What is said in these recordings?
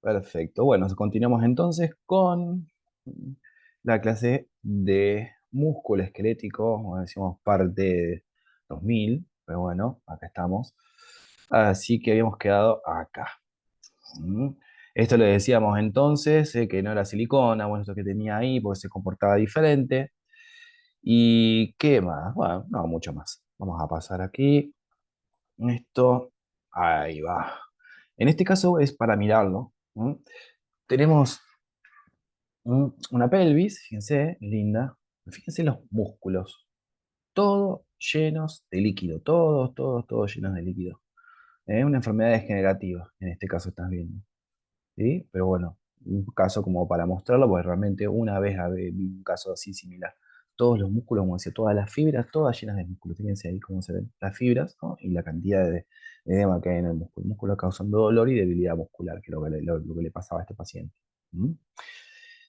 Perfecto. Bueno, continuamos entonces con la clase de músculo esquelético, como decimos, parte 2000, pero bueno, acá estamos. Así que habíamos quedado acá. ¿Mm? Esto le decíamos entonces que no era silicona, bueno, esto que tenía ahí, porque se comportaba diferente. ¿Y qué más? Bueno, no, mucho más. Vamos a pasar aquí. Esto, ahí va. En este caso es para mirarlo. Tenemos una pelvis, fíjense, linda. Fíjense los músculos, todos llenos de líquido, todos llenos de líquido. Es una enfermedad degenerativa, en este caso estás viendo. ¿Sí? Pero bueno, un caso como para mostrarlo, porque realmente una vez vi un caso así similar. Todos los músculos, como decía, todas las fibras, todas llenas de músculo. Fíjense ahí cómo se ven las fibras, ¿no? Y la cantidad de edema que hay en el músculo. El músculo causando dolor y debilidad muscular, que es lo que le pasaba a este paciente. ¿Mm?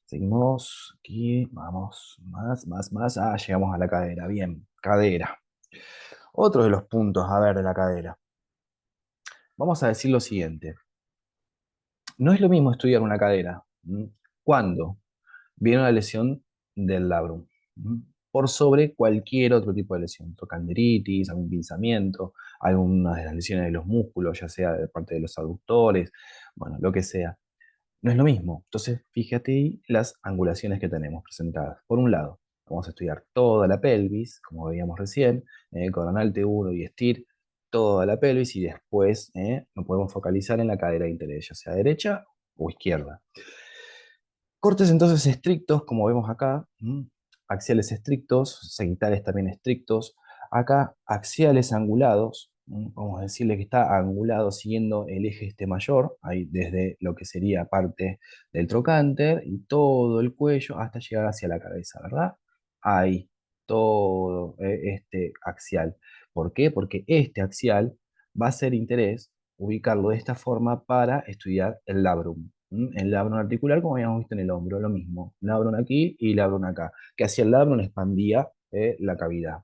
Seguimos aquí, vamos, más. Llegamos a la cadera. Bien, cadera. Otro de los puntos, a ver, de la cadera. Vamos a decir lo siguiente. No es lo mismo estudiar una cadera. ¿Cuándo? Viene una lesión del labrum, por sobre cualquier otro tipo de lesión, trocanderitis, algún pinzamiento, alguna de las lesiones de los músculos, ya sea de parte de los aductores, bueno, lo que sea. No es lo mismo. Entonces, fíjate ahí las angulaciones que tenemos presentadas. Por un lado, vamos a estudiar toda la pelvis, como veíamos recién, coronal T1 y STIR, toda la pelvis y después nos podemos focalizar en la cadera interna, ya sea derecha o izquierda. Cortes entonces estrictos, como vemos acá, axiales estrictos, sagitales también estrictos. Acá axiales angulados, vamos a decirle que está angulado siguiendo el eje este mayor, ahí desde lo que sería parte del trocánter y todo el cuello hasta llegar hacia la cabeza, ¿verdad? Ahí, todo este axial. ¿Por qué? Porque este axial va a ser interés ubicarlo de esta forma para estudiar el labrum. El labrum articular, como habíamos visto en el hombro, lo mismo. Labrum aquí y labrum acá. Que hacía el labrum expandía la cavidad.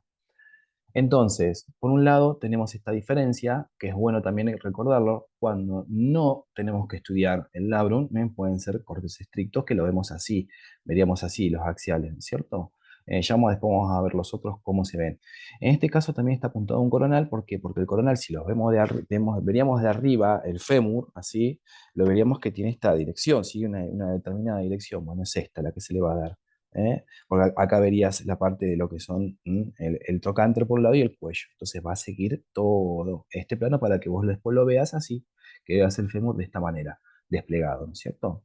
Entonces, por un lado, tenemos esta diferencia, que es bueno también recordarlo, cuando no tenemos que estudiar el labrum, pueden ser cortes estrictos, que lo vemos así, veríamos así los axiales, ¿cierto? Después vamos a ver los otros cómo se ven. En este caso también está apuntado un coronal, ¿por qué? Porque el coronal, si los vemos veríamos de arriba el fémur, así, lo veríamos que tiene esta dirección, sigue una determinada dirección, bueno, es esta la que se le va a dar. Porque acá verías la parte de lo que son el trocánter por un lado y el cuello. Entonces va a seguir todo este plano para que vos después lo veas así, que veas el fémur de esta manera, desplegado, ¿no es cierto?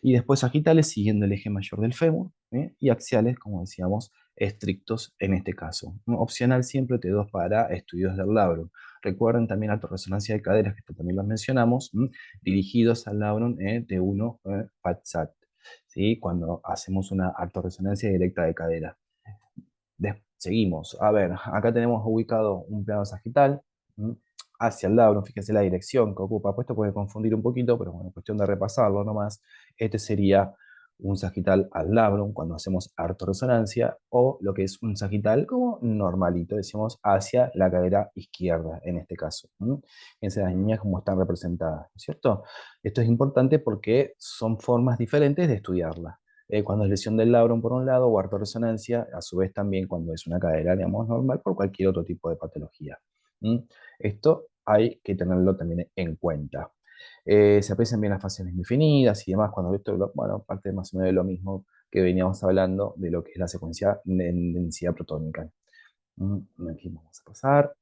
Y después sagitales siguiendo el eje mayor del fémur, y axiales, como decíamos, estrictos en este caso. Opcional siempre T2 para estudios del labrum. Recuerden también autorresonancia de caderas, que esto también lo mencionamos, dirigidos al labrum T1 PATSAT. ¿Sí? Cuando hacemos una autorresonancia directa de cadera. Seguimos. A ver, acá tenemos ubicado un plano sagital hacia el labrum. Fíjense la dirección que ocupa. Pues esto puede confundir un poquito, pero bueno, cuestión de repasarlo nomás. Este sería un sagital al labrum cuando hacemos autorresonancia, o lo que es un sagital como normalito, decimos hacia la cadera izquierda en este caso. Fíjense las líneas como están representadas, ¿no es cierto? Esto es importante porque son formas diferentes de estudiarla. Cuando es lesión del labrum por un lado o artorresonancia, a su vez también cuando es una cadera, digamos, normal por cualquier otro tipo de patología. ¿Mm? Esto hay que tenerlo también en cuenta. Se aprecian bien las facciones definidas y demás, cuando esto, bueno, parte más o menos de lo mismo que veníamos hablando de lo que es la secuencia de densidad protónica. Aquí vamos a pasar.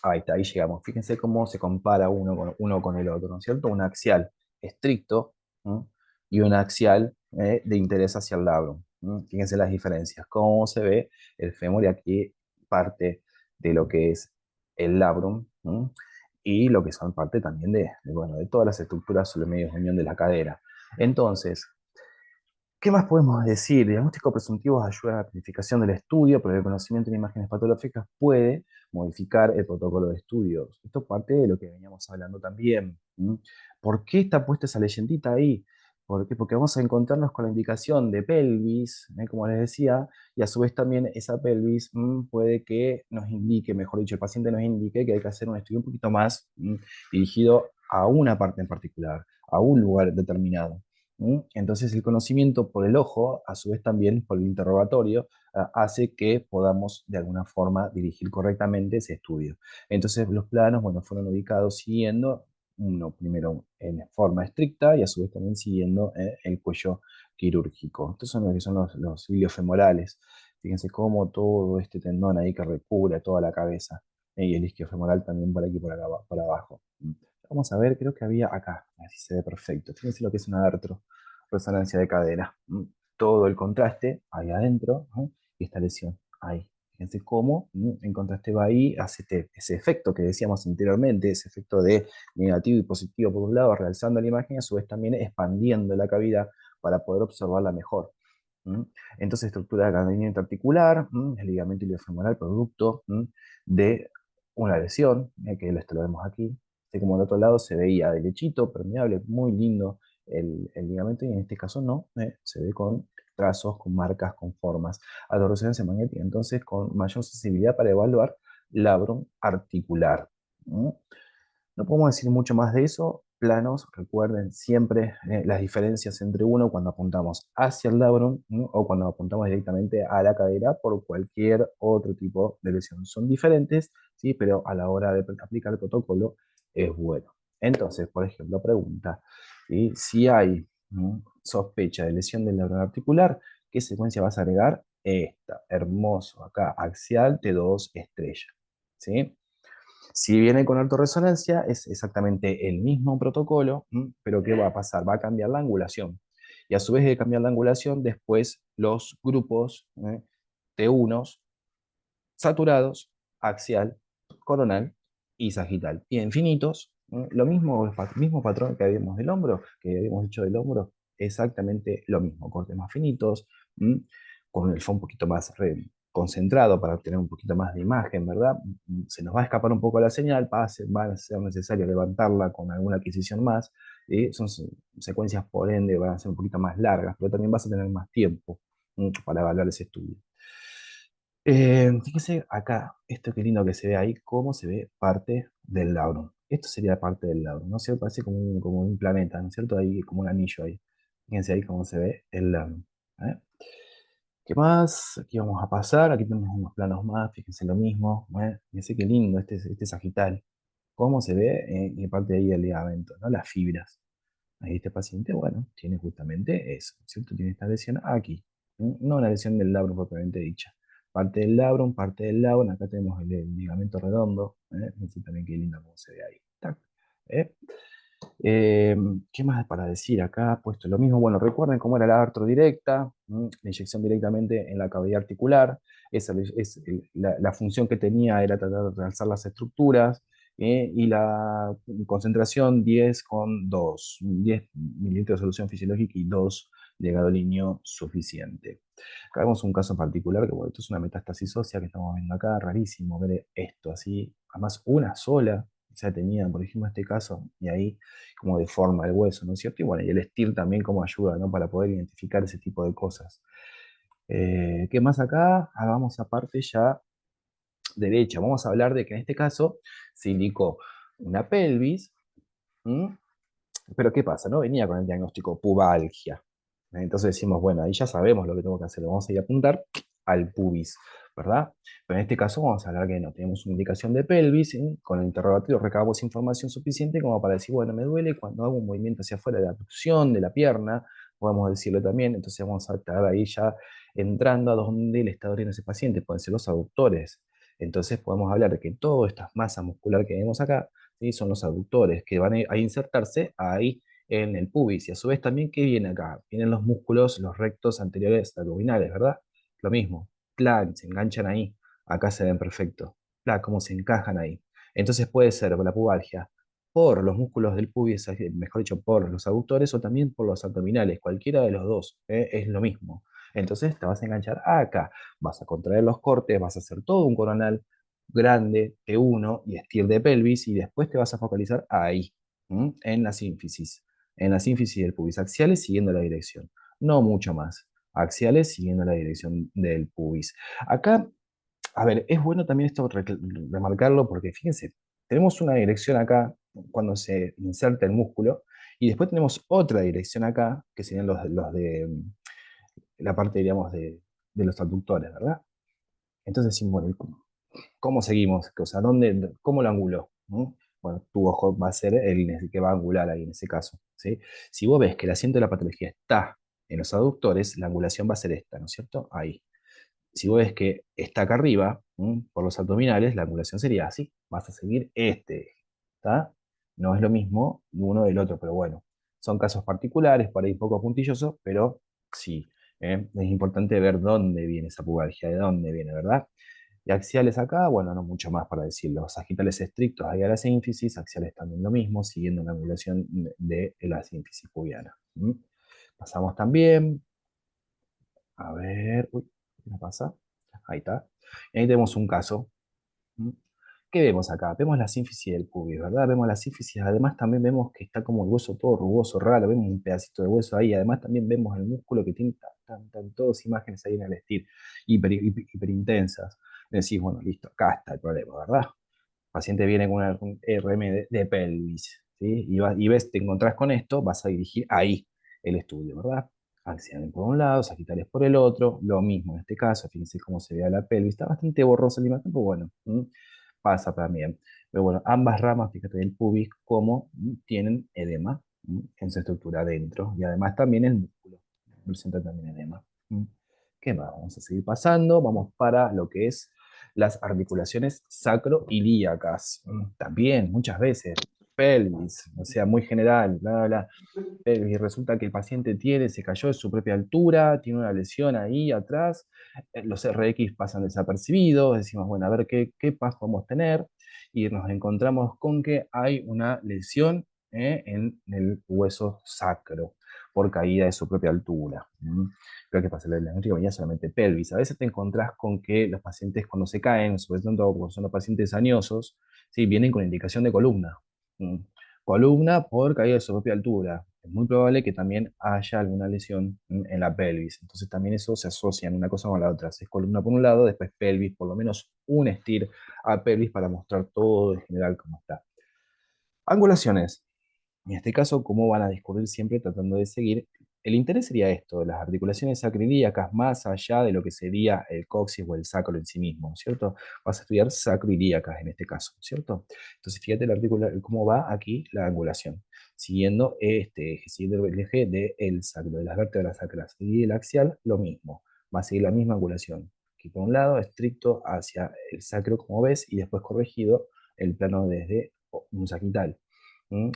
Ahí está, ahí llegamos. Fíjense cómo se compara uno con el otro, ¿no es cierto? Un axial estricto, ¿no? Y un axial de interés hacia el labrum, ¿no? Fíjense las diferencias. Cómo se ve el fémur y aquí parte de lo que es el labrum, ¿no? Y lo que son parte también bueno, de todas las estructuras sobre medios de unión de la cadera. Entonces, ¿qué más podemos decir? Diagnósticos presuntivos ayudan a la planificación del estudio, pero el conocimiento de imágenes patológicas puede modificar el protocolo de estudios. Esto es parte de lo que veníamos hablando también. ¿Por qué está puesta esa leyendita ahí? ¿Por qué? Porque vamos a encontrarnos con la indicación de pelvis, como les decía, y a su vez también esa pelvis puede que nos indique, mejor dicho, el paciente nos indique que hay que hacer un estudio un poquito más dirigido a una parte en particular, a un lugar determinado. Entonces el conocimiento por el ojo, a su vez también por el interrogatorio, hace que podamos de alguna forma dirigir correctamente ese estudio. Entonces los planos, bueno, fueron ubicados siguiendo, uno primero en forma estricta y a su vez también siguiendo el cuello quirúrgico. Estos son los que son los iliofemorales. Fíjense cómo todo este tendón ahí que recubre toda la cabeza, y el isquiofemoral también por aquí, por abajo. Vamos a ver, creo que había acá, así se ve perfecto. Fíjense lo que es una resonancia de cadera. Todo el contraste ahí adentro, ¿no? Y esta lesión ahí. Fíjense cómo en contraste va ahí, hace ese efecto que decíamos anteriormente, ese efecto de negativo y positivo por un lado, realzando la imagen, a su vez también expandiendo la cavidad para poder observarla mejor. Entonces, estructura de cadena interarticular, el ligamento iliofemoral, producto de una lesión, que esto lo vemos aquí. Así como al otro lado se veía derechito, permeable, muy lindo el ligamento, y en este caso no, se ve con trazos, con marcas, con formas, a la resonancia magnética, entonces con mayor sensibilidad para evaluar labrum articular. No podemos decir mucho más de eso. Planos, recuerden siempre las diferencias entre uno cuando apuntamos hacia el labrum, ¿no? O cuando apuntamos directamente a la cadera por cualquier otro tipo de lesión. Son diferentes, ¿sí? Pero a la hora de aplicar el protocolo es bueno. Entonces, por ejemplo, pregunta, ¿sí? Si hay sospecha de lesión del labrum articular, ¿qué secuencia vas a agregar? Esta, hermoso, acá, axial T2 estrella. ¿Sí? Si viene con resonancia es exactamente el mismo protocolo, pero ¿qué va a pasar? Va a cambiar la angulación. Y a su vez de cambiar la angulación, después los grupos T1 saturados, axial, coronal y sagital. Y infinitos, lo mismo, el mismo patrón que habíamos del hombro, que habíamos hecho del hombro, exactamente lo mismo, cortes más finitos, con el fondo un poquito más concentrado para obtener un poquito más de imagen, ¿verdad? Se nos va a escapar un poco la señal, va a ser necesario levantarla con alguna adquisición más, y son secuencias por ende van a ser un poquito más largas, pero también vas a tener más tiempo para evaluar ese estudio. Fíjese acá, esto qué lindo que se ve ahí, cómo se ve parte del labrum. Esto sería parte del labrum, ¿no es cierto? Parece como un planeta, ¿no es cierto? Ahí como un anillo ahí. Fíjense ahí cómo se ve el labrum. ¿Eh? ¿Qué más? Aquí vamos a pasar, aquí tenemos unos planos más, fíjense lo mismo. Fíjense qué lindo este sagital. Cómo se ve y parte de ahí el ligamento, ¿no? Las fibras. Ahí este paciente, bueno, tiene justamente eso, ¿cierto? Tiene esta lesión aquí, no una lesión del labrum propiamente dicha. Parte del labrum, acá tenemos el ligamento redondo, fíjense también qué lindo cómo se ve ahí. Tac, ¿eh? Eh, ¿Qué más para decir acá? Puesto lo mismo, bueno, recuerden cómo era la artrodirecta, la inyección directamente en la cavidad articular, la función que tenía era tratar de realzar las estructuras, y la concentración 10,2, 10 mililitros de solución fisiológica y 2 de gadolinio suficiente. Acá vemos un caso en particular, que bueno, esto es una metástasis ósea que estamos viendo acá, rarísimo ver esto así, además una sola, ya tenía, por ejemplo, este caso, y ahí como deforma el hueso, ¿no es cierto? Y bueno, y el STIR también como ayuda, ¿no? Para poder identificar ese tipo de cosas. ¿Qué más acá? Hagamos aparte ya derecha. Vamos a hablar de que en este caso se indicó una pelvis, ¿m? Pero ¿qué pasa? No venía con el diagnóstico pubalgia. Entonces decimos, bueno, ahí ya sabemos lo que tengo que hacer, vamos a ir a apuntar al pubis, ¿verdad? Pero en este caso vamos a hablar que no, tenemos una indicación de pelvis, ¿sí? Con el interrogatorio recabamos información suficiente como para decir, bueno, me duele cuando hago un movimiento hacia afuera de la abducción de la pierna, podemos decirlo también, entonces vamos a estar ahí ya entrando a donde le está doliendo ese paciente, pueden ser los aductores. Entonces podemos hablar de que toda esta masa muscular que vemos acá, ¿sí? Son los aductores que van a insertarse ahí en el pubis. Y a su vez también, ¿qué viene acá? Vienen los músculos, los rectos anteriores abdominales, ¿verdad? Lo mismo, plan, se enganchan ahí. Acá se ven perfecto. Plan, cómo se encajan ahí. Entonces puede ser la pubalgia por los músculos del pubis, mejor dicho, por los aductores o también por los abdominales. Cualquiera de los dos es lo mismo. Entonces te vas a enganchar acá. Vas a contraer los cortes, vas a hacer todo un coronal grande, T1 y estir de pelvis, y después te vas a focalizar ahí, en la sínfisis. En la sínfisis del pubis, axiales siguiendo la dirección. No mucho más. Axiales siguiendo la dirección del pubis. Acá, a ver, es bueno también esto remarcarlo porque fíjense, tenemos una dirección acá cuando se inserta el músculo Y después tenemos otra dirección acá, que serían los de la parte, digamos, de los abductores, ¿verdad? Entonces decimos, bueno, ¿cómo seguimos? O sea, ¿cómo lo angulo? ¿No? Bueno, tu ojo va a ser el que va a angular ahí en ese caso, ¿sí? Si vos ves que el asiento de la patología está en los aductores, la angulación va a ser esta, ¿no es cierto? Ahí. Si vos ves que está acá arriba, por los abdominales, la angulación sería así. Vas a seguir este eje, ¿está? No es lo mismo uno del otro, pero bueno, son casos particulares, por ahí poco puntillosos, pero sí, es importante ver dónde viene esa pubalgia, de dónde viene, ¿verdad? Y axiales acá, bueno, no mucho más para decirlo. Sagitales estrictos ahí a la sínfisis, axiales también lo mismo, siguiendo la angulación de la sínfisis pubiana. Pasamos también, a ver, uy, ¿qué me pasa? Ahí está. Y ahí tenemos un caso. ¿Mm? ¿Qué vemos acá? Vemos la sínfisis del pubis, ¿verdad? Vemos la sínfisis, además también vemos que está como el hueso todo rugoso, raro, vemos un pedacito de hueso ahí, además también vemos el músculo que tiene todas imágenes ahí en el estir, hiperintensas. Decís, bueno, listo, acá está el problema, ¿verdad? El paciente viene con un RM de pelvis, ¿sí? Y ves, te encontrás con esto, vas a dirigir ahí el estudio, ¿verdad? Axial por un lado, sagitales por el otro, lo mismo en este caso, fíjense cómo se ve a la pelvis, está bastante borrosa la imagen, pero bueno, pasa también. Pero bueno, ambas ramas, fíjate, del pubis, como tienen edema en su estructura adentro, y además también el músculo presenta también edema. ¿Qué más? Vamos a seguir pasando, vamos para lo que es las articulaciones sacroilíacas. También, muchas veces, pelvis, o sea, muy general, bla, bla, bla. Y resulta que el paciente se cayó de su propia altura, tiene una lesión ahí atrás, los RX pasan desapercibidos, decimos, bueno, a ver qué paz podemos tener, y nos encontramos con que hay una lesión en el hueso sacro por caída de su propia altura. Pero ¿qué pasa? La diagnóstico venía solamente pelvis. A veces te encontrás con que los pacientes cuando se caen, sobre todo cuando son los pacientes añosos, ¿sí? Vienen con indicación de columna. ¿Mm? Columna por caída de su propia altura. Es muy probable que también haya alguna lesión en la pelvis. Entonces también eso se asocia en una cosa con la otra. Si es columna por un lado, después pelvis, por lo menos un estir a pelvis para mostrar todo en general cómo está. Angulaciones. En este caso, ¿cómo van a discurrir siempre tratando de seguir? El interés sería esto, las articulaciones sacroiliacas más allá de lo que sería el coxis o el sacro en sí mismo, ¿cierto? Vas a estudiar sacroiliacas en este caso, ¿cierto? Entonces, fíjate cómo va aquí la angulación, siguiendo este eje, siguiendo el eje del sacro, de las vértebras sacras. Y el axial, lo mismo, va a seguir la misma angulación. Aquí por un lado, estricto hacia el sacro, como ves, y después corregido el plano desde un sagital.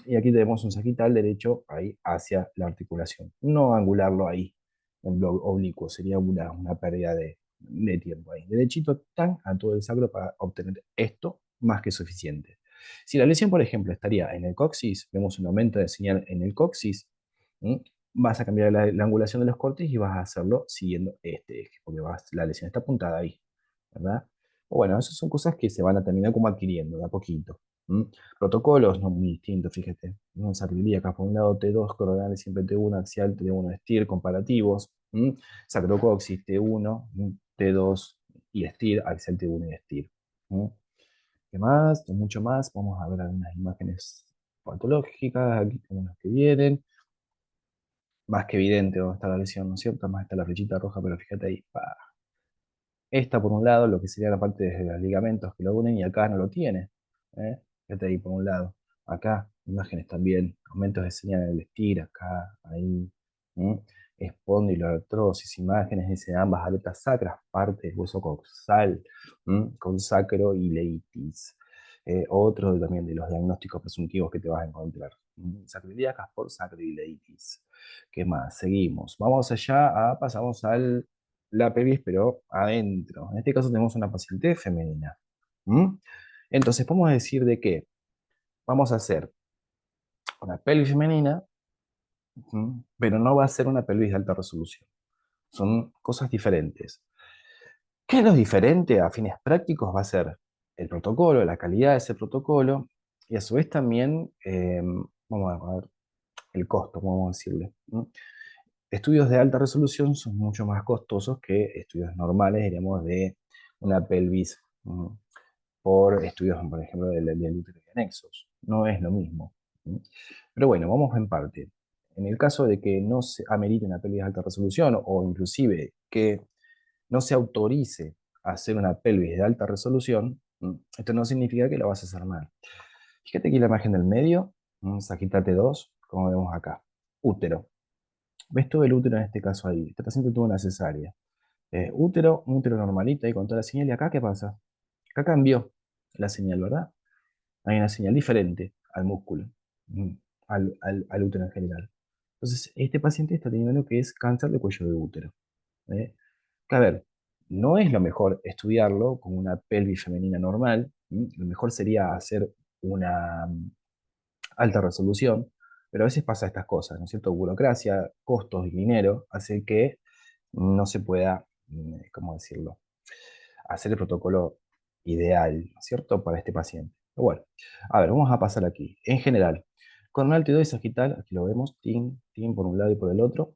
Y aquí tenemos un sagital derecho ahí hacia la articulación. No angularlo ahí, en oblicuo, sería una pérdida de tiempo ahí. Derechito tan a todo el sacro para obtener esto más que suficiente. Si la lesión, por ejemplo, estaría en el coxis, vemos un aumento de señal en el coxis, ¿m? Vas a cambiar la angulación de los cortes y vas a hacerlo siguiendo este eje, porque la lesión está apuntada ahí, ¿verdad? O bueno, esas son cosas que se van a terminar como adquiriendo de a poquito. ¿M? Protocolos no muy distintos, fíjate. No serviría acá por un lado T2, coronales, siempre T1, axial, T1, STIR, comparativos. Sacrocoxis, T1, T2 y STIR, axial T1 y STIR. ¿Qué más? Mucho más. Vamos a ver algunas imágenes patológicas. Aquí tenemos las que vienen. Más que evidente dónde está la lesión, ¿no es cierto? Más está la flechita roja, pero fíjate ahí. Pa. Esta por un lado, lo que sería la parte de los ligamentos que lo unen, y acá no lo tiene. ¿Eh? Fíjate ahí por un lado. Acá, imágenes también, aumentos de señal en el estir, acá, ahí. Espondiloartrosis, imágenes de ambas aletas sacras, parte del hueso coxal, con sacroileitis. Otro también de los diagnósticos presuntivos que te vas a encontrar. Sacroiliacas por sacroileitis. ¿Qué más? Seguimos. Vamos allá, pasamos al la pelvis, pero adentro. En este caso tenemos una paciente femenina. ¿Mm? Entonces, podemos decir de que vamos a hacer una pelvis femenina, pero no va a ser una pelvis de alta resolución. Son cosas diferentes. ¿Qué es lo diferente a fines prácticos? Va a ser el protocolo, la calidad de ese protocolo, y a su vez también, vamos a ver, el costo, vamos a decirle. Estudios de alta resolución son mucho más costosos que estudios normales, diríamos, de una pelvis, por estudios, por ejemplo, del útero y anexos. No es lo mismo. ¿Mm? Pero bueno, vamos en parte. En el caso de que no se amerite una pelvis de alta resolución o inclusive que no se autorice a hacer una pelvis de alta resolución, esto no significa que lo vas a hacer mal. Fíjate aquí la imagen del medio, Sagita T2, como vemos acá. Útero. ¿Ves todo el útero en este caso ahí? Este paciente tuvo una cesárea. Útero, un útero normalito ahí con toda la señal. ¿Y acá qué pasa? Acá cambió la señal, ¿verdad? Hay una señal diferente al músculo, mm, al útero en general. Entonces, este paciente está teniendo lo que es cáncer de cuello de útero. ¿Eh? Que a ver, no es lo mejor estudiarlo con una pelvis femenina normal. Lo mejor sería hacer una alta resolución, pero a veces pasa estas cosas, ¿no es cierto? Burocracia, costos y dinero hace que no se pueda, ¿cómo decirlo? Hacer el protocolo ideal, ¿no es cierto?, para este paciente. Pero bueno, a ver, vamos a pasar aquí. En general, con un alto y sagital, aquí lo vemos, tin, tin por un lado y por el otro.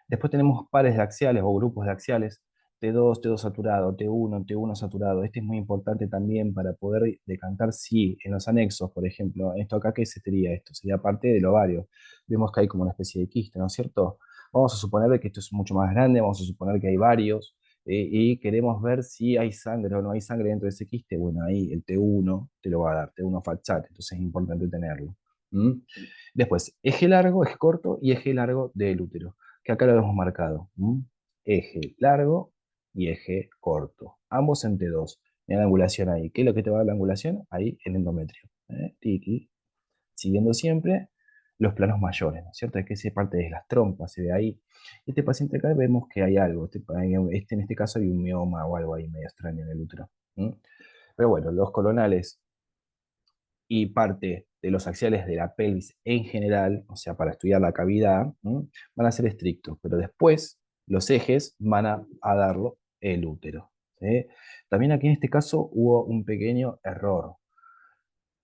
Después tenemos pares de axiales o grupos de axiales, T2, T2 saturado, T1, T1 saturado. Este es muy importante también para poder decantar si en los anexos, por ejemplo, esto acá, ¿qué sería esto? Sería parte del ovario. Vemos que hay como una especie de quiste, ¿no es cierto? Vamos a suponer que esto es mucho más grande, vamos a suponer que hay varios, y queremos ver si hay sangre o no hay sangre dentro de ese quiste. Bueno, ahí el T1 te lo va a dar, T1 fat chat, entonces es importante tenerlo. ¿Mm? Después, eje largo, eje corto y eje largo del útero, que acá lo hemos marcado. Eje largo y eje corto. Ambos en T2. Mira la angulación ahí. ¿Qué es lo que te va a dar la angulación? Ahí el endometrio. Tiki. Siguiendo siempre los planos mayores, ¿no es cierto? Es que se parte de las trompas, se ve ahí. Este paciente acá vemos que hay algo. En este caso hay un mioma o algo ahí medio extraño en el útero. Pero bueno, los colonales y parte de los axiales de la pelvis en general, o sea, para estudiar la cavidad, van a ser estrictos, pero después los ejes van a darlo el útero. ¿Sí? También aquí en este caso hubo un pequeño error.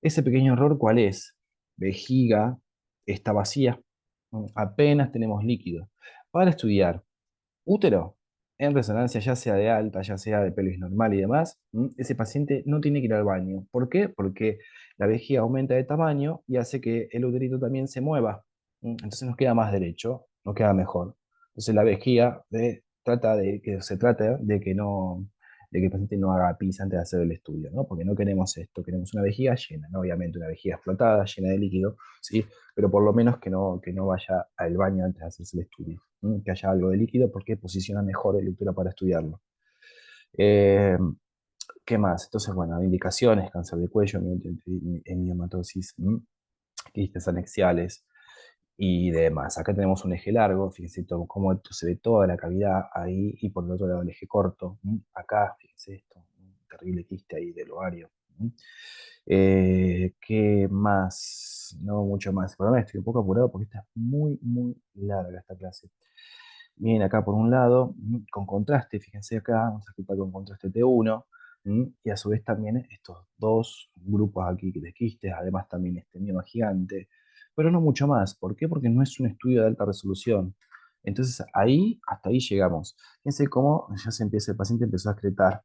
Ese pequeño error, ¿cuál es? Vejiga está vacía, apenas tenemos líquido. Para estudiar útero, en resonancia ya sea de alta, ya sea de pelvis normal y demás, ese paciente no tiene que ir al baño. ¿Por qué? Porque la vejiga aumenta de tamaño y hace que el uterito también se mueva. Entonces nos queda más derecho, nos queda mejor. Entonces la vejiga trata de que se trata de que no, de que el paciente no haga pis antes de hacer el estudio, ¿no? Porque no queremos esto, queremos una vejiga llena, ¿no? Obviamente una vejiga explotada, llena de líquido, ¿sí? Pero por lo menos que no vaya al baño antes de hacerse el estudio, que haya algo de líquido porque posiciona mejor el útero para estudiarlo. Eh, ¿Qué más? Entonces, bueno, indicaciones, cáncer de cuello, hemiomatosis, quistes anexiales y demás. Acá tenemos un eje largo, fíjense cómo esto se ve toda la cavidad ahí, y por el otro lado el eje corto. Acá, fíjense esto, un terrible quiste ahí del ovario. ¿Qué más? No mucho más. Por ahora estoy un poco apurado porque está muy, muy larga esta clase. Bien, acá por un lado, con contraste, fíjense acá, vamos a aplicar con contraste T1, y a su vez también estos dos grupos aquí de quistes, además también este mioma gigante, pero no mucho más. ¿Por qué? Porque no es un estudio de alta resolución. Entonces ahí, hasta ahí llegamos. Fíjense cómo ya se empieza, el paciente empezó a excretar.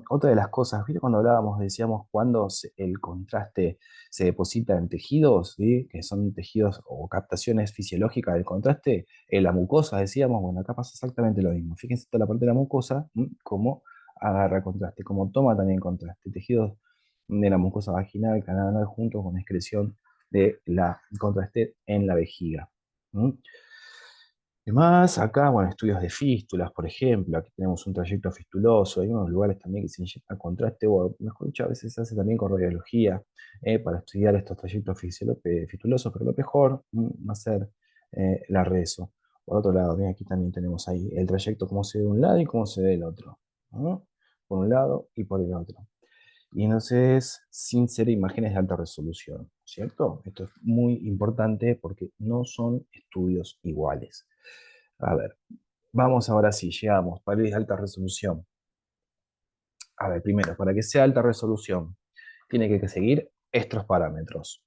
Otra de las cosas, ¿viste? Cuando hablábamos, decíamos cuando el contraste se deposita en tejidos, ¿sí? Que son tejidos o captaciones fisiológicas del contraste, en la mucosa, decíamos, bueno, acá pasa exactamente lo mismo. Fíjense toda la parte de la mucosa, cómo agarra contraste, cómo toma también contraste. Tejidos de la mucosa vaginal, canal anal, junto con excreción de la contraste en la vejiga. Y más acá, bueno, estudios de fístulas, por ejemplo, aquí tenemos un trayecto fistuloso, hay unos lugares también que se inyectan contraste, o mejor dicho, a veces se hace también con radiología, para estudiar estos trayectos fistulosos, pero lo mejor va a ser la reso. Por otro lado, bien, aquí también tenemos ahí el trayecto, cómo se ve de un lado y cómo se ve del otro, ¿no? Por un lado y por el otro. Y entonces, sin ser imágenes de alta resolución, ¿cierto? Esto es muy importante porque no son estudios iguales. A ver, vamos ahora sí, llegamos, paredes de alta resolución. A ver, primero, para que sea alta resolución, tiene que seguir estos parámetros.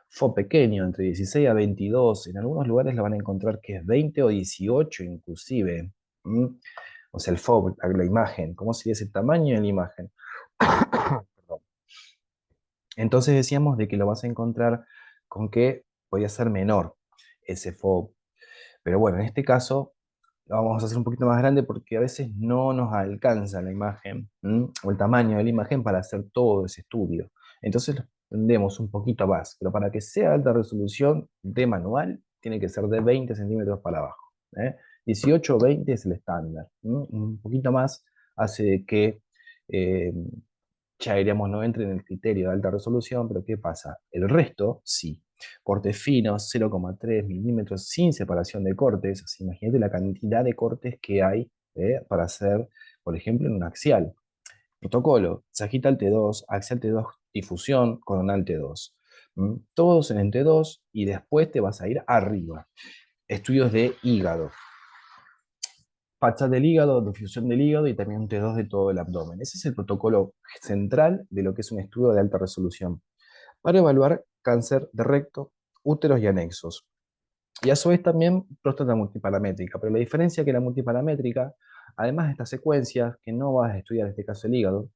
FO pequeño, entre 16 a 22, en algunos lugares lo van a encontrar que es 20 o 18 inclusive. O sea, el FO, la imagen, ¿cómo sería ese tamaño de la imagen? Perdón. Entonces decíamos de que lo vas a encontrar con que podía ser menor ese FOB. Pero bueno, en este caso lo vamos a hacer un poquito más grande porque a veces no nos alcanza la imagen, o el tamaño de la imagen para hacer todo ese estudio. Entonces lo tendemos un poquito más, pero para que sea alta resolución de manual, tiene que ser de 20 centímetros para abajo. ¿eh? 18 o 20 es el estándar. Un poquito más hace que eh, ya diríamos no entre en el criterio de alta resolución, pero ¿qué pasa? El resto, sí. Cortes finos, 0,3 milímetros sin separación de cortes. Así, imagínate la cantidad de cortes que hay para hacer, por ejemplo, en un axial. Protocolo, sagital T2, axial T2, difusión, coronal T2. Todos en el T2 y después te vas a ir arriba. Estudios de hígado. Facha del hígado, difusión del hígado y también un T2 de todo el abdomen. Ese es el protocolo central de lo que es un estudio de alta resolución para evaluar cáncer de recto, úteros y anexos. Y a su vez también próstata multiparamétrica, pero la diferencia es que la multiparamétrica, además de estas secuencias, que no vas a estudiar en este caso el hígado,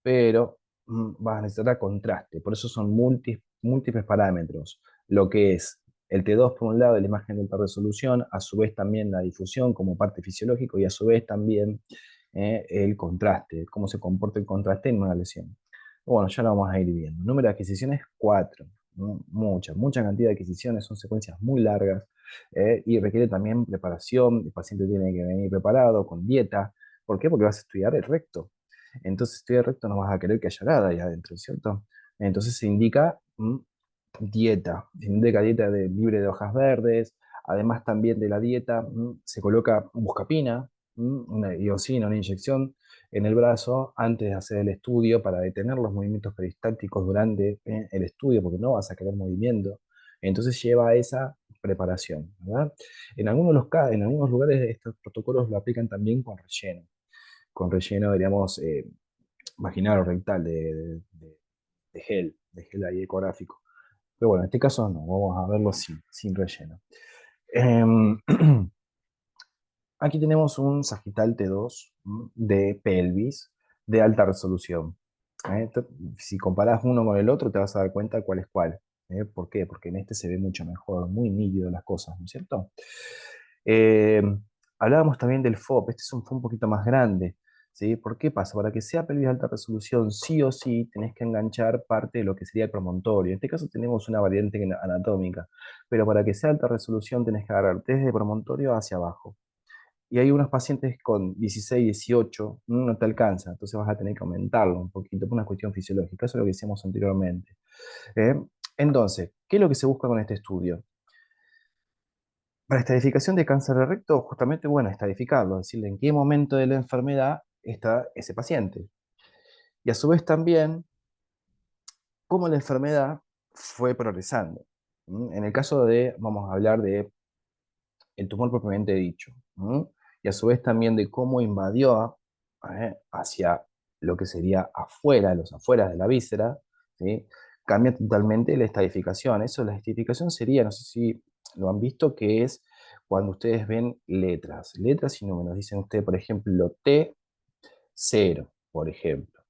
pero vas a necesitar contraste, por eso son múltiples parámetros, lo que es el T2 por un lado de la imagen de alta resolución, a su vez también la difusión como parte fisiológica y a su vez también el contraste, cómo se comporta el contraste en una lesión. Bueno, ya lo vamos a ir viendo. Número de adquisiciones, 4. Mucha cantidad de adquisiciones, son secuencias muy largas y requiere también preparación. El paciente tiene que venir preparado con dieta. ¿Por qué? Porque vas a estudiar el recto. Entonces, si estudias recto, no vas a querer que haya nada ahí adentro, ¿cierto? Entonces se indica dieta, se indica dieta libre de hojas verdes. Además también de la dieta se coloca buscapina, una iosina, una inyección en el brazo antes de hacer el estudio para detener los movimientos peristáticos durante el estudio, porque no vas a querer movimiento. Entonces lleva a esa preparación, ¿verdad? En algunos lugares estos protocolos lo aplican también con relleno, diríamos, vaginal o rectal de gel ahí ecográfico. Pero bueno, en este caso no, vamos a verlo sin relleno. Em, Aquí tenemos un sagital T2 de pelvis de alta resolución. Si comparás uno con el otro, te vas a dar cuenta cuál es cuál. ¿Por qué? Porque en este se ve mucho mejor, muy nítido las cosas, ¿no es cierto? Eh, Hablábamos también del FOP. Este es un FOP un poquito más grande. ¿Sí? ¿Por qué pasa? Para que sea pelvis de alta resolución, sí o sí tenés que enganchar parte de lo que sería el promontorio. En este caso tenemos una variante anatómica, pero para que sea alta resolución tenés que agarrar desde promontorio hacia abajo. Y hay unos pacientes con 16, 18, no te alcanza, entonces vas a tener que aumentarlo un poquito por una cuestión fisiológica. Eso es lo que hicimos anteriormente. ¿eh? Entonces, ¿qué es lo que se busca con este estudio? Para estadificación de cáncer de recto, justamente, bueno, estadificarlo, decirle en qué momento de la enfermedad está ese paciente. Y a su vez también, cómo la enfermedad fue progresando. En el caso de, vamos a hablar de el tumor propiamente dicho, y a su vez también de cómo invadió hacia lo que sería afuera, los afueras de la víscera, ¿sí? Cambia totalmente la estadificación. Eso, la estadificación sería, no sé si lo han visto, que es cuando ustedes ven letras y números. Dicen ustedes, por ejemplo, T0, por ejemplo.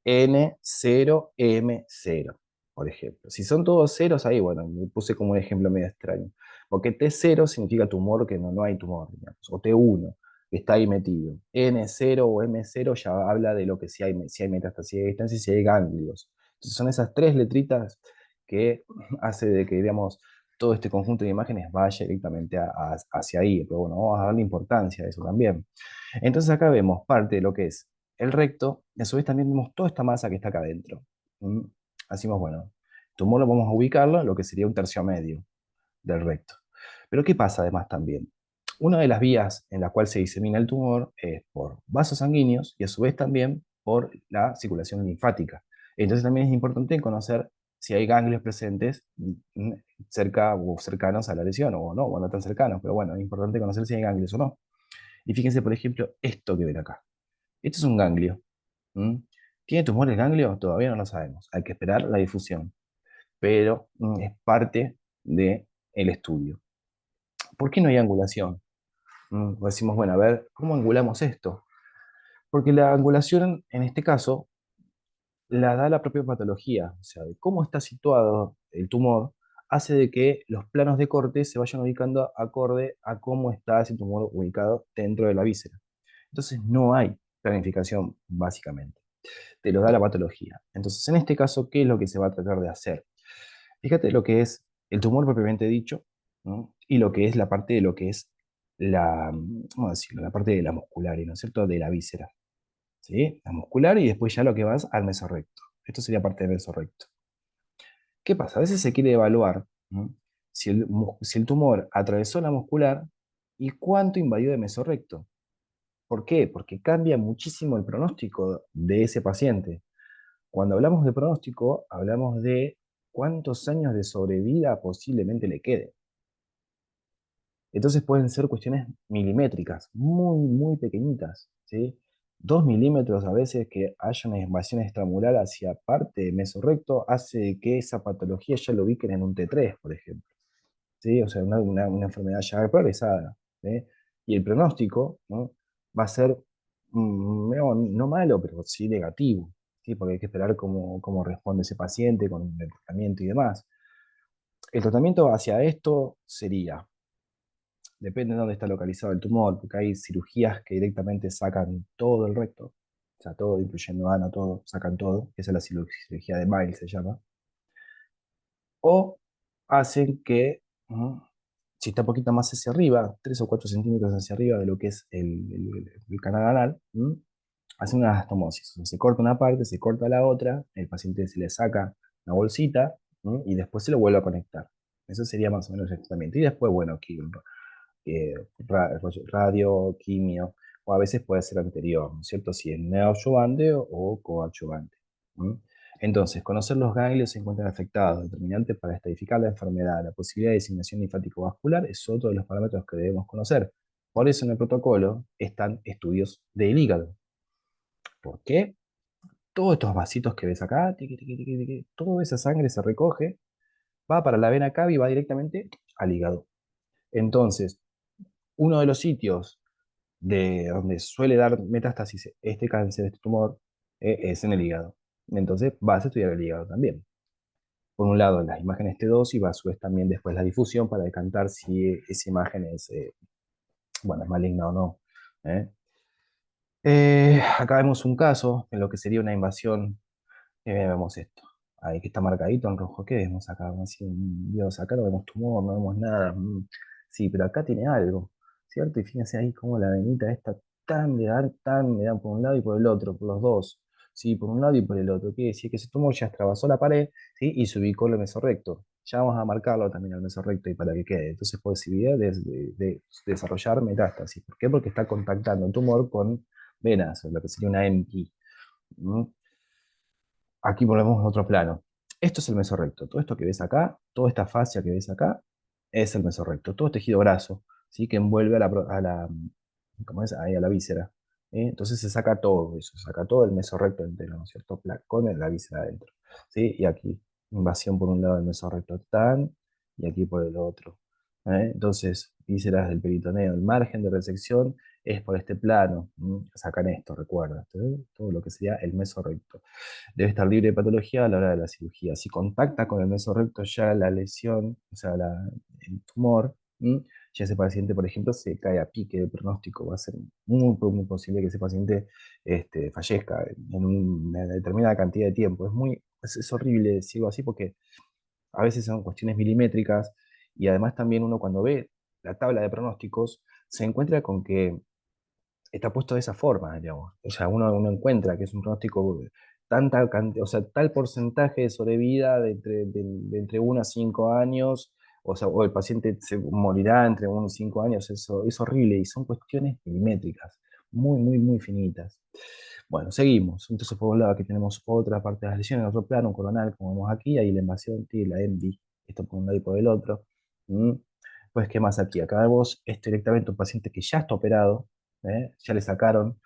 N0, M0, por ejemplo. Si son todos ceros, ahí, bueno, me puse como un ejemplo medio extraño. Porque T0 significa tumor, que no hay tumor, digamos. O T1, que está ahí metido. N0 o M0 ya habla de lo que si hay metástasis de distancia y si hay ganglios. Entonces son esas tres letritas que hace de que, digamos, todo este conjunto de imágenes vaya directamente hacia ahí. Pero bueno, vamos a darle importancia a eso también. Entonces acá vemos parte de lo que es el recto, y a su vez también vemos toda esta masa que está acá adentro. ¿Mm? Decimos, bueno, tumor lo vamos a ubicarlo en lo que sería un tercio medio del recto. Pero ¿qué pasa además también? Una de las vías en la cual se disemina el tumor es por vasos sanguíneos y a su vez también por la circulación linfática. Entonces también es importante conocer si hay ganglios presentes cerca o cercanos a la lesión o no tan cercanos, pero bueno, es importante conocer si hay ganglios o no. Y fíjense, por ejemplo, esto que ven acá. Esto es un ganglio. ¿Mm? ¿Tiene tumor el ganglio? Todavía no lo sabemos. Hay que esperar la difusión. Pero es parte del estudio. ¿Por qué no hay angulación? Decimos, bueno, a ver, ¿cómo angulamos esto? Porque la angulación, en este caso, la da la propia patología. O sea, de cómo está situado el tumor, hace de que los planos de corte se vayan ubicando acorde a cómo está ese tumor ubicado dentro de la víscera. Entonces no hay planificación, básicamente. Te lo da la patología. Entonces, en este caso, ¿qué es lo que se va a tratar de hacer? Fíjate lo que es el tumor propiamente dicho, ¿no? Y lo que es la parte de lo que es vamos a decirlo, la parte de la muscular, ¿no es cierto? De la víscera, ¿sí? La muscular y después ya lo que vas al mesorrecto. Esto sería parte del mesorrecto. ¿Qué pasa? A veces se quiere evaluar, ¿no? Si el tumor atravesó la muscular y cuánto invadió de mesorrecto. ¿Por qué? Porque cambia muchísimo el pronóstico de ese paciente. Cuando hablamos de pronóstico, hablamos de cuántos años de sobrevida posiblemente le quede. Entonces pueden ser cuestiones milimétricas, muy, muy pequeñitas, ¿sí? 2 milímetros a veces que haya una invasión extramural hacia parte de mesorrecto hace que esa patología ya lo ubiquen en un T3, por ejemplo. ¿Sí? O sea, una enfermedad ya progresada. ¿Sí? Y el pronóstico, ¿no? Va a ser, no malo, pero sí negativo, ¿sí? Porque hay que esperar cómo responde ese paciente con el tratamiento y demás. El tratamiento hacia esto sería, depende de dónde está localizado el tumor, porque hay cirugías que directamente sacan todo el recto, o sea, todo, incluyendo ano, todo, sacan todo, esa es la cirugía de Miles, se llama, o hacen que, si está un poquito más hacia arriba, 3 o 4 centímetros hacia arriba de lo que es el canal anal, hacen una anastomosis. O sea, se corta una parte, se corta la otra, el paciente se le saca una bolsita, y después se lo vuelve a conectar. Eso sería más o menos el tratamiento. Y después, bueno, aquí, radio, quimio, o a veces puede ser anterior, ¿no es cierto? Si es neoadyuvante o coadyuvante. ¿Mm? Entonces, conocer los ganglios se encuentran afectados, determinante para estadificar la enfermedad. La posibilidad de diseminación linfático-vascular es otro de los parámetros que debemos conocer. Por eso en el protocolo están estudios del hígado. ¿Por qué? Todos estos vasitos que ves acá, tiqui, tiqui, tiqui, tiqui, toda esa sangre se recoge, va para la vena cava y va directamente al hígado. Entonces, uno de los sitios de donde suele dar metástasis este cáncer, este tumor, es en el hígado. Entonces vas a estudiar el hígado también. Por un lado, las imágenes T2 y va a su vez también después la difusión para decantar si esa imagen es, bueno, es maligna o no. ¿Eh? Acá vemos un caso en lo que sería una invasión. Vemos esto. Ahí que está marcadito en rojo. ¿Qué vemos acá? Así, Dios, acá no vemos tumor, no vemos nada. Sí, pero acá tiene algo, ¿cierto? Y fíjense ahí cómo la venita está tan le dan por un lado y por el otro, por los dos. Sí, por un lado y por el otro. Quiere decir que ese tumor ya extravasó la pared, ¿sí? Y se ubicó en el mesorrecto. Ya vamos a marcarlo también al mesorrecto y para que quede. Entonces, posibilidad de desarrollar metástasis. ¿Por qué? Porque está contactando el tumor con venas, o lo que sería una EMPI. Aquí volvemos a otro plano. Esto es el mesorrecto. Todo esto que ves acá, toda esta fascia que ves acá, es el mesorrecto. Todo es tejido graso, ¿sí? Que envuelve ¿cómo es? Ahí a la víscera. Entonces se saca todo eso, se saca todo el mesorrecto entero, ¿no es cierto? Con la víscera adentro. ¿Sí? Y aquí, invasión por un lado del mesorrecto tan, y aquí por el otro. Entonces, vísceras del peritoneo, el margen de resección es por este plano. Sacan esto, recuerda. Todo lo que sería el mesorrecto. Debe estar libre de patología a la hora de la cirugía. Si contacta con el mesorrecto ya la lesión, o sea, el tumor, ya ese paciente, por ejemplo, se cae a pique de pronóstico. Va a ser muy posible que ese paciente fallezca en una determinada cantidad de tiempo. Es horrible decirlo así porque a veces son cuestiones milimétricas y además también uno cuando ve la tabla de pronósticos se encuentra con que está puesto de esa forma, digamos. O sea, uno encuentra que es un pronóstico, o sea, tal porcentaje de sobrevida de entre 1 a 5 años, o sea, o el paciente se morirá entre 1 y 5 años, eso es horrible y son cuestiones milimétricas, muy finitas. Bueno, seguimos. Entonces, por un lado, aquí tenemos otra parte de las lesiones, otro plano coronal, como vemos aquí, ahí la invasión, la ENVI, esto por un lado y por el otro. ¿Mm? Pues, ¿qué más aquí? Acá vemos esto directamente un paciente que ya está operado, ya le sacaron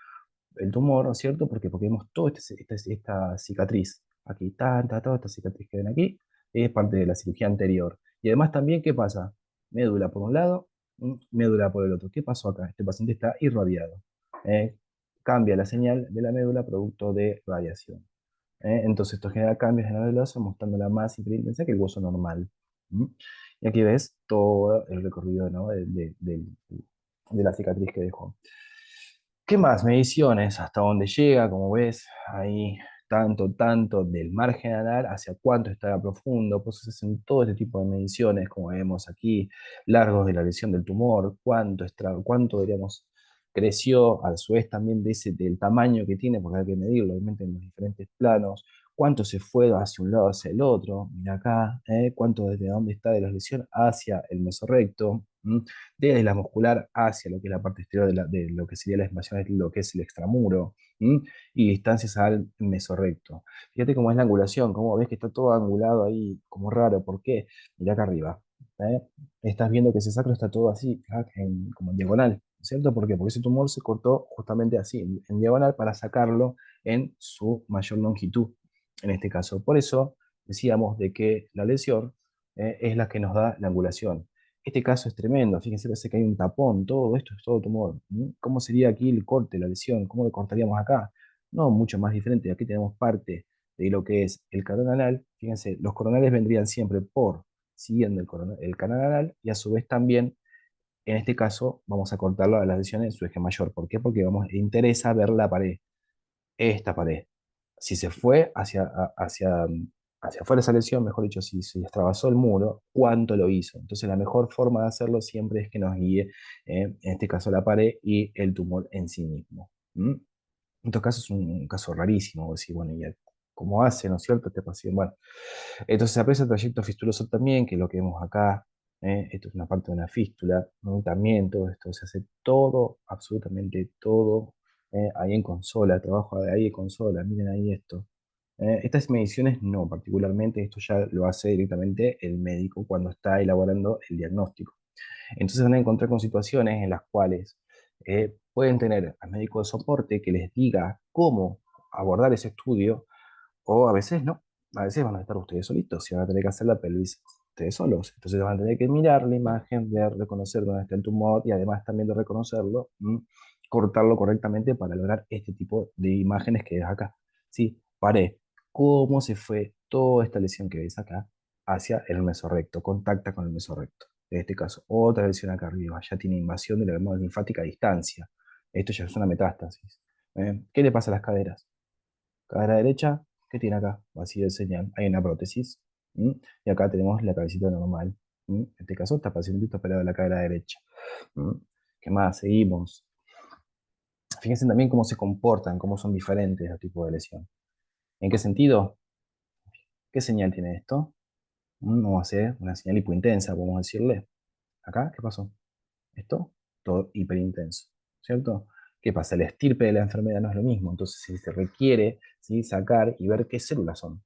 el tumor, ¿no es cierto? Porque vemos toda esta cicatriz. Aquí, toda esta cicatriz que ven aquí, es parte de la cirugía anterior. Y además también, ¿qué pasa? Médula por un lado, médula por el otro. ¿Qué pasó acá? Este paciente está irradiado. ¿eh? Cambia la señal de la médula producto de radiación. Entonces esto genera cambios en la médula ósea mostrándola más hiperintensa que el hueso normal. ¿Mm? Y aquí ves todo el recorrido, ¿no? De la cicatriz que dejó. ¿Qué más? Mediciones, hasta dónde llega, como ves, ahí tanto del margen anal hacia cuánto está profundo, pues se hacen todo este tipo de mediciones, como vemos aquí, largos de la lesión del tumor, cuánto diríamos, creció, a su vez también del tamaño que tiene, porque hay que medirlo, obviamente, en los diferentes planos, cuánto se fue hacia un lado, hacia el otro, mira acá, cuánto desde dónde está de la lesión hacia el mesorrecto, desde la muscular hacia lo que es la parte exterior de lo que sería la expansión, lo que es el extramuro, ¿m? Y distancias al mesorrecto. Fíjate cómo es la angulación, cómo ves que está todo angulado ahí, como raro, ¿por qué? Mira acá arriba. ¿Eh? Estás viendo que ese sacro está todo así, como en diagonal, ¿cierto? ¿Por qué? Porque ese tumor se cortó justamente así, en diagonal, para sacarlo en su mayor longitud, en este caso. Por eso decíamos de que la lesión es la que nos da la angulación. Este caso es tremendo, fíjense, parece que hay un tapón, todo esto es todo tumor. ¿Cómo sería aquí el corte, la lesión? ¿Cómo lo cortaríamos acá? No, mucho más diferente. Aquí tenemos parte de lo que es el canal anal. Fíjense, los coronales vendrían siempre siguiendo el canal anal, y a su vez también, en este caso, vamos a cortarlo a la lesión en su eje mayor. ¿Por qué? Porque interesa ver la pared, esta pared. Si se fue hacia afuera de esa lesión, mejor dicho, si se extravasó el muro, ¿cuánto lo hizo? Entonces la mejor forma de hacerlo siempre es que nos guíe, en este caso, la pared y el tumor en sí mismo. ¿Mm? En todo caso es un caso rarísimo, decir, bueno, ¿y cómo hace, no es cierto, este paciente? Bueno, entonces se aprecia el trayecto fistuloso también, que es lo que vemos acá. Esto es una parte de una fístula, ¿no? También todo esto se hace todo, absolutamente todo, ahí en consola, trabajo de ahí en consola, miren ahí esto. Estas mediciones no, particularmente, esto ya lo hace directamente el médico cuando está elaborando el diagnóstico. Entonces van a encontrar con situaciones en las cuales pueden tener al médico de soporte que les diga cómo abordar ese estudio, o a veces no. A veces van a estar ustedes solitos y van a tener que hacer la pelvis ustedes solos. Entonces van a tener que mirar la imagen, ver, reconocer dónde está el tumor, y además también de reconocerlo, cortarlo correctamente para lograr este tipo de imágenes que ves acá. Sí, paré. ¿Cómo se fue toda esta lesión que ves acá hacia el mesorrecto? Contacta con el mesorrecto. En este caso, otra lesión acá arriba. Ya tiene invasión de la membrana linfática a distancia. Esto ya es una metástasis. ¿Qué le pasa a las caderas? Cadera derecha, ¿qué tiene acá? Vacío de señal. Hay una prótesis. ¿M? Y acá tenemos la cabecita normal. En este caso está pacientito operado de la cadera derecha. ¿M? ¿Qué más? Seguimos. Fíjense también cómo se comportan, cómo son diferentes los tipos de lesión. ¿En qué sentido? ¿Qué señal tiene esto? Vamos a hacer una señal hipointensa, podemos decirle. Acá, ¿qué pasó? Esto, todo hiperintenso, ¿cierto? ¿Qué pasa? El estirpe de la enfermedad no es lo mismo, entonces se requiere, ¿sí?, sacar y ver qué células son.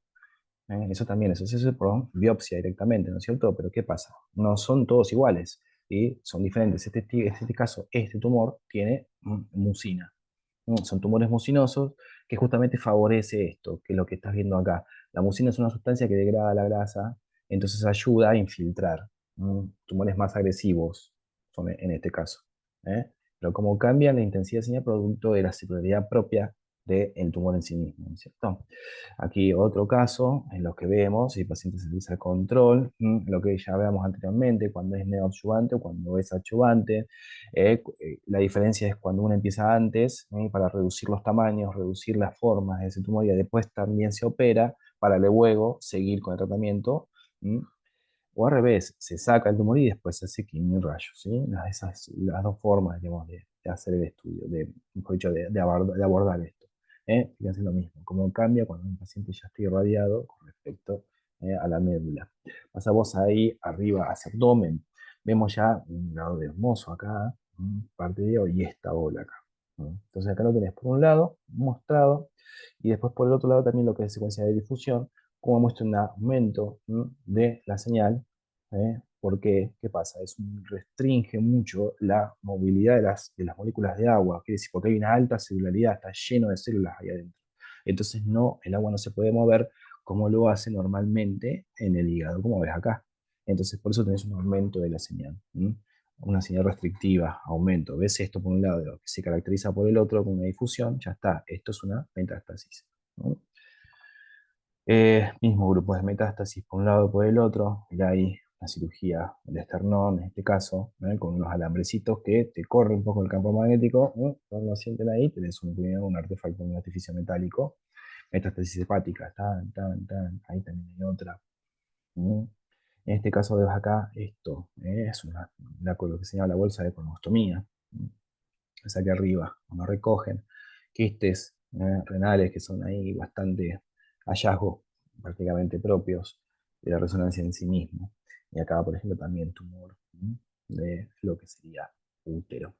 Eso también, eso se hace por biopsia directamente, ¿no es cierto? Pero ¿qué pasa? No son todos iguales, ¿sí? Son diferentes. Este caso, este tumor tiene mucina. Son tumores mucinosos que justamente favorece esto, que es lo que estás viendo acá. La mucina es una sustancia que degrada la grasa, entonces ayuda a infiltrar. Tumores más agresivos son en este caso. ¿Eh? Pero como cambia la intensidad de señal producto de la celularidad propia del tumor en sí mismo, ¿no es cierto? Aquí otro caso en los que vemos si el paciente se realiza el control, lo que ya veamos anteriormente, cuando es neoadyuvante o cuando es adyuvante. La diferencia es cuando uno empieza antes, para reducir los tamaños, reducir las formas de ese tumor, y después también se opera para luego seguir con el tratamiento. ¿Mm? O al revés, se saca el tumor y después se hace quimio y rayos, ¿sí? Las dos formas, digamos, de hacer el estudio, mejor dicho, de abordar esto. Fíjense lo mismo, cómo cambia cuando un paciente ya está irradiado con respecto a la médula. Pasamos ahí arriba hacia abdomen, vemos ya un grado de osmoso acá, parte de y esta bola acá. Entonces acá lo tenés por un lado mostrado, y después por el otro lado también lo que es secuencia de difusión, como muestra un aumento de la señal. ¿Por qué? ¿Qué pasa? Restringe mucho la movilidad de las moléculas de agua, quiere decir, porque hay una alta celularidad, está lleno de células ahí adentro. Entonces el agua no se puede mover como lo hace normalmente en el hígado, como ves acá. Entonces por eso tenés un aumento de la señal. Una señal restrictiva, aumento. ¿Ves esto por un lado, que se caracteriza por el otro con una difusión? Ya está, esto es una metástasis. Mismo grupo de metástasis por un lado y por el otro. Mirá ahí una cirugía del esternón, en este caso, con unos alambrecitos que te corre un poco el campo magnético, cuando lo sienten ahí, tenés un artefacto, un artificio metálico, metastasis hepática, ahí también hay otra. ¿Mm? En este caso ves acá, esto es lo que se llama la bolsa de colostomía. Es aquí arriba, cuando recogen quistes renales que son ahí bastante hallazgos prácticamente propios de la resonancia en sí mismo. Y acá, por ejemplo, también tumor de lo que sería útero.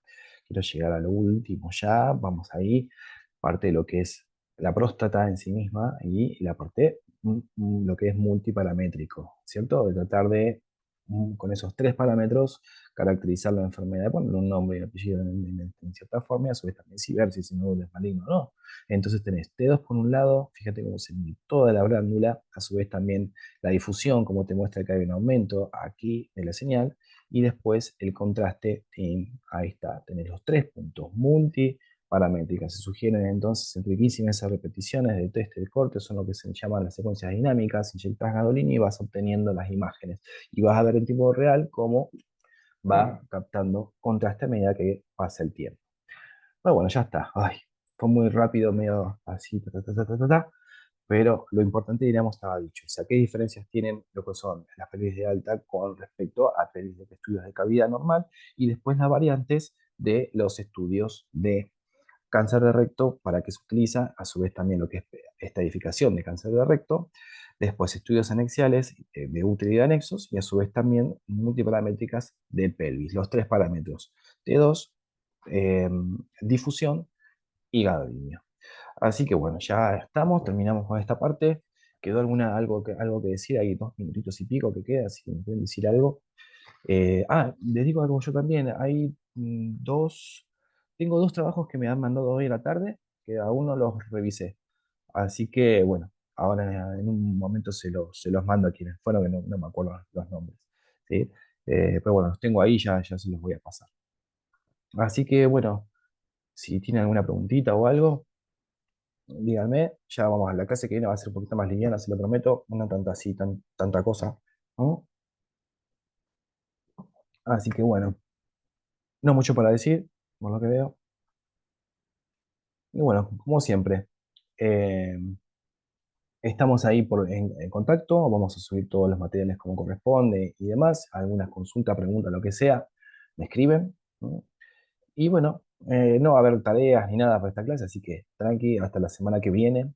Quiero llegar a lo último ya, vamos ahí, parte de lo que es la próstata en sí misma y la parte, lo que es multiparamétrico, ¿cierto? De tratar de, con esos tres parámetros, caracterizar la enfermedad, ponerle un nombre y apellido en cierta forma, y a su vez también si ver si ese nódulo es maligno o no. Entonces tenés T2 por un lado, fíjate cómo se mide toda la glándula, a su vez también la difusión, como te muestra que hay un aumento aquí de la señal, y después el contraste, ahí está, tenés los tres puntos multiparamétricas. Se sugieren entonces riquísimas esas repeticiones de test de corte, son lo que se llaman las secuencias dinámicas, inyectas gadolina y vas obteniendo las imágenes. Y vas a ver en tiempo real cómo va captando contraste a medida que pasa el tiempo. Pero bueno, ya está. Ay, fue muy rápido, medio así, pero lo importante, diríamos, estaba dicho. O sea, ¿qué diferencias tienen lo que son las pelis de alta con respecto a pelis de estudios de cavidad normal? Y después las variantes de los estudios de cáncer de recto, para que se utiliza, a su vez también lo que es estadificación de cáncer de recto, después estudios anexiales de útero y de anexos, y a su vez también multiparamétricas de pelvis, los tres parámetros, T2, eh, difusión y gadolinio. Así que bueno, ya estamos, terminamos con esta parte. ¿Quedó algo que decir? Hay 2 minutitos y pico que queda, si me pueden decir algo. Les digo algo yo también. Tengo 2 trabajos que me han mandado hoy a la tarde, que a uno los revisé. Así que, bueno, ahora en un momento se los mando a quienes fueron, que no me acuerdo los nombres. ¿Sí? Pero bueno, los tengo ahí, ya se los voy a pasar. Así que, bueno, si tienen alguna preguntita o algo, díganme. Ya vamos a la clase que viene, va a ser un poquito más liviana, se lo prometo. No tanta así, tanta cosa, ¿no? Así que, bueno, no mucho para decir, por lo que veo. Y bueno, como siempre, eh, estamos ahí en contacto, vamos a subir todos los materiales como corresponde y demás, algunas consultas, preguntas, lo que sea, me escriben, ¿no? Y bueno, no va a haber tareas ni nada para esta clase, así que tranqui, hasta la semana que viene,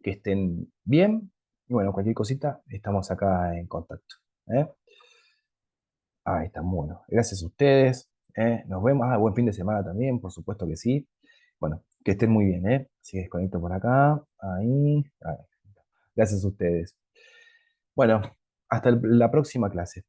que estén bien, y bueno, cualquier cosita, estamos acá en contacto. ¿Eh? Ahí está, bueno, gracias a ustedes, nos vemos, buen fin de semana también, por supuesto que sí. Bueno, que estén muy bien, ¿eh? Así que desconecto por acá, ahí. Gracias a ustedes. Bueno, hasta la próxima clase.